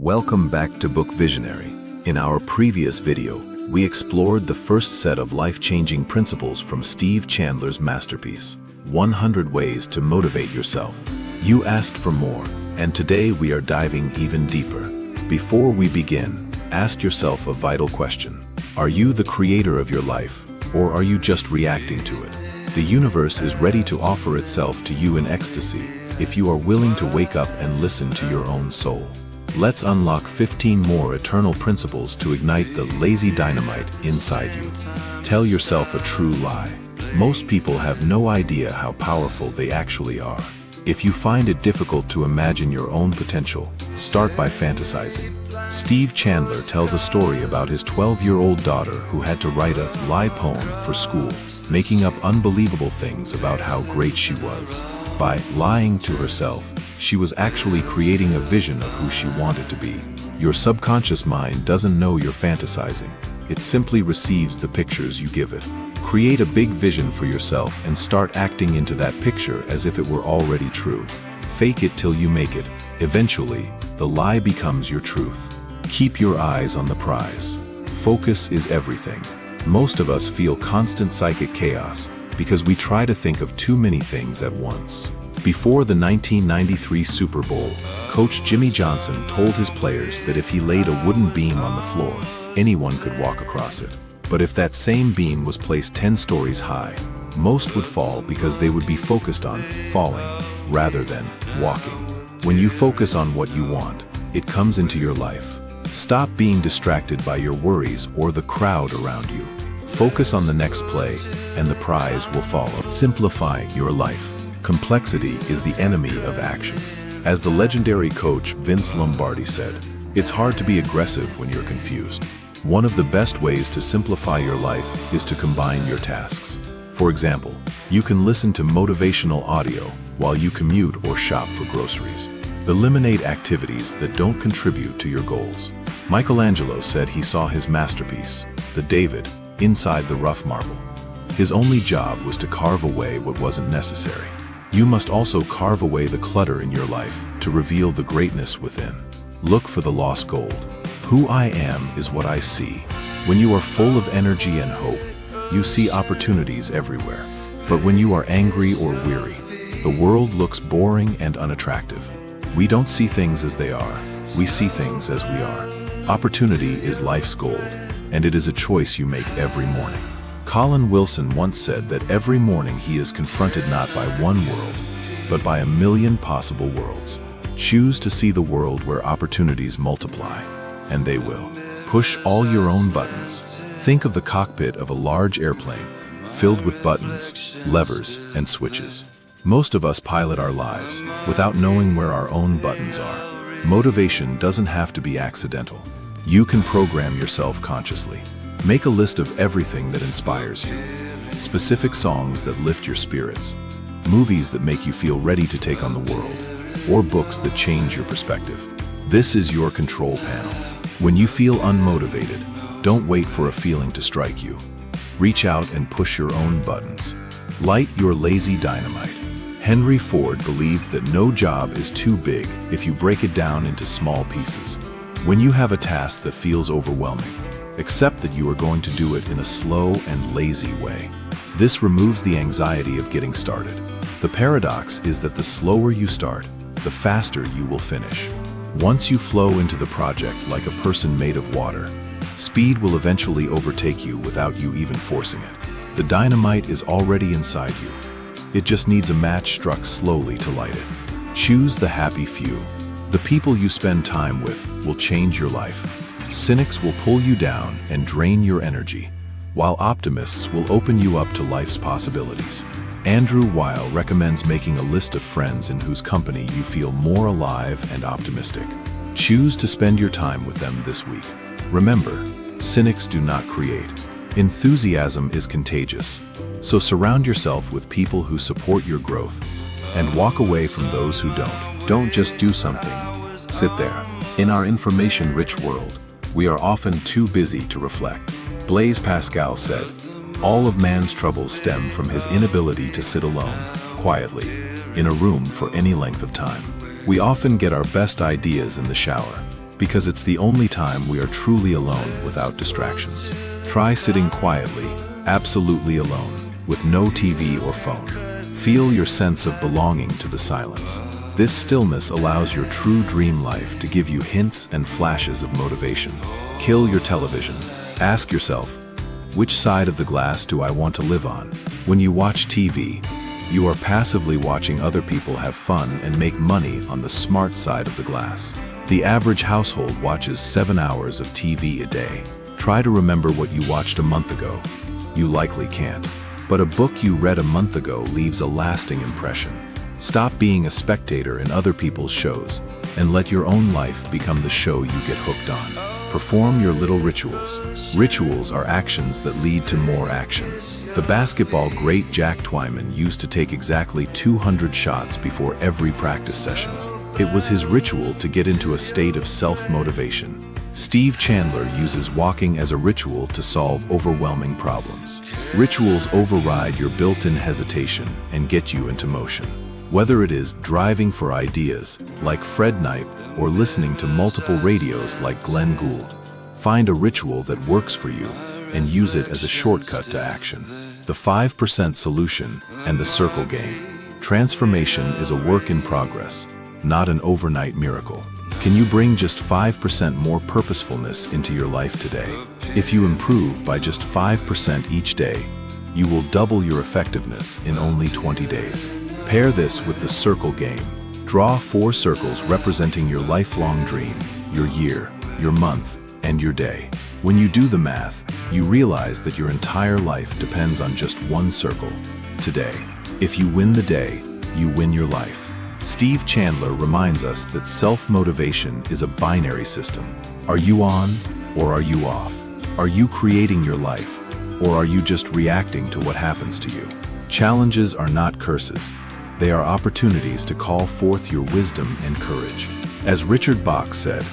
Welcome back to BookVisionary. In our previous video, we explored the first set of life-changing principles from Steve Chandler's masterpiece, 100 Ways to Motivate Yourself. You asked for more, and today we are diving even deeper. Before we begin, ask yourself a vital question. Are you the creator of your life, or are you just reacting to it? The universe is ready to offer itself to you in ecstasy if you are willing to wake up and listen to your own soul. Let's unlock 15 more eternal principles to ignite the lazy dynamite inside you. Tell yourself a true lie. Most people have no idea how powerful they actually are. If you find it difficult to imagine your own potential, start by fantasizing. Steve Chandler tells a story about his 12-year-old daughter who had to write a lie poem for school, making up unbelievable things about how great she was. By lying to herself, she was actually creating a vision of who she wanted to be. Your subconscious mind doesn't know you're fantasizing. It simply receives the pictures you give it. Create a big vision for yourself and start acting into that picture as if it were already true. Fake it till you make it. Eventually, the lie becomes your truth. Keep your eyes on the prize. Focus is everything. Most of us feel constant psychic chaos because we try to think of too many things at once. Before the 1993 Super Bowl, Coach Jimmy Johnson told his players that if he laid a wooden beam on the floor, anyone could walk across it. But if that same beam was placed 10 stories high, most would fall because they would be focused on falling rather than walking. When you focus on what you want, it comes into your life. Stop being distracted by your worries or the crowd around you. Focus on the next play, and the prize will follow. Simplify your life. Complexity is the enemy of action. As the legendary coach Vince Lombardi said, it's hard to be aggressive when you're confused. One of the best ways to simplify your life is to combine your tasks. For example, you can listen to motivational audio while you commute or shop for groceries. Eliminate activities that don't contribute to your goals. Michelangelo said he saw his masterpiece, the David, inside the rough marble. His only job was to carve away what wasn't necessary. You must also carve away the clutter in your life to reveal the greatness within. Look for the lost gold. Who I am is what I see. When you are full of energy and hope, you see opportunities everywhere. But when you are angry or weary, the world looks boring and unattractive. We don't see things as they are. We see things as we are. Opportunity is life's gold, and it is a choice you make every morning. Colin Wilson once said that every morning he is confronted not by one world, but by a million possible worlds. Choose to see the world where opportunities multiply, and they will. Push all your own buttons. Think of the cockpit of a large airplane, filled with buttons, levers, and switches. Most of us pilot our lives without knowing where our own buttons are. Motivation doesn't have to be accidental. You can program yourself consciously. Make a list of everything that inspires you. Specific songs that lift your spirits, movies that make you feel ready to take on the world, or books that change your perspective. This is your control panel. When you feel unmotivated, don't wait for a feeling to strike you. Reach out and push your own buttons. Light your lazy dynamite. Henry Ford believed that no job is too big if you break it down into small pieces. When you have a task that feels overwhelming, accept that you are going to do it in a slow and lazy way. This removes the anxiety of getting started. The paradox is that the slower you start, the faster you will finish. Once you flow into the project like a person made of water, speed will eventually overtake you without you even forcing it. The dynamite is already inside you. It just needs a match struck slowly to light it. Choose the happy few. The people you spend time with will change your life. Cynics will pull you down and drain your energy, while optimists will open you up to life's possibilities. Andrew Weil recommends making a list of friends in whose company you feel more alive and optimistic. Choose to spend your time with them this week. Remember, cynics do not create. Enthusiasm is contagious, so surround yourself with people who support your growth and walk away from those who don't. Don't just do something. Sit there. In our information-rich world, we are often too busy to reflect. Blaise Pascal said, "All of man's troubles stem from his inability to sit alone, quietly, in a room for any length of time." We often get our best ideas in the shower, because it's the only time we are truly alone without distractions. Try sitting quietly, absolutely alone, with no TV or phone. Feel your sense of belonging to the silence. This stillness allows your true dream life to give you hints and flashes of motivation. Kill your television. Ask yourself, which side of the glass do I want to live on? When you watch TV, you are passively watching other people have fun and make money on the smart side of the glass. The average household watches 7 hours of TV a day. Try to remember what you watched a month ago. You likely can't. But a book you read a month ago leaves a lasting impression. Stop being a spectator in other people's shows and let your own life become the show you get hooked on. Perform your little rituals. Rituals are actions that lead to more action. The basketball great Jack Twyman used to take exactly 200 shots before every practice session. It was his ritual to get into a state of self-motivation. Steve Chandler uses walking as a ritual to solve overwhelming problems. Rituals override your built-in hesitation and get you into motion. Whether it is driving for ideas, like Fred Knipe, or listening to multiple radios like Glenn Gould, find a ritual that works for you and use it as a shortcut to action. The 5% solution and the circle game. Transformation is a work in progress, not an overnight miracle. Can you bring just 5% more purposefulness into your life today? If you improve by just 5% each day, you will double your effectiveness in only 20 days. Pair this with the circle game. Draw 4 circles representing your lifelong dream, your year, your month, and your day. When you do the math, you realize that your entire life depends on just one circle, today. If you win the day, you win your life. Steve Chandler reminds us that self-motivation is a binary system. Are you on or are you off? Are you creating your life or are you just reacting to what happens to you? Challenges are not curses. They are opportunities to call forth your wisdom and courage. As Richard Bach said,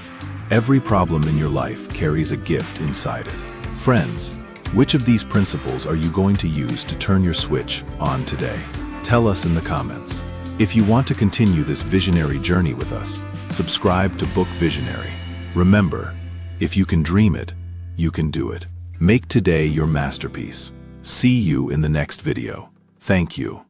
every problem in your life carries a gift inside it. Friends, which of these principles are you going to use to turn your switch on today? Tell us in the comments. If you want to continue this visionary journey with us, subscribe to BookVisionary. Remember, if you can dream it, you can do it. Make today your masterpiece. See you in the next video. Thank you.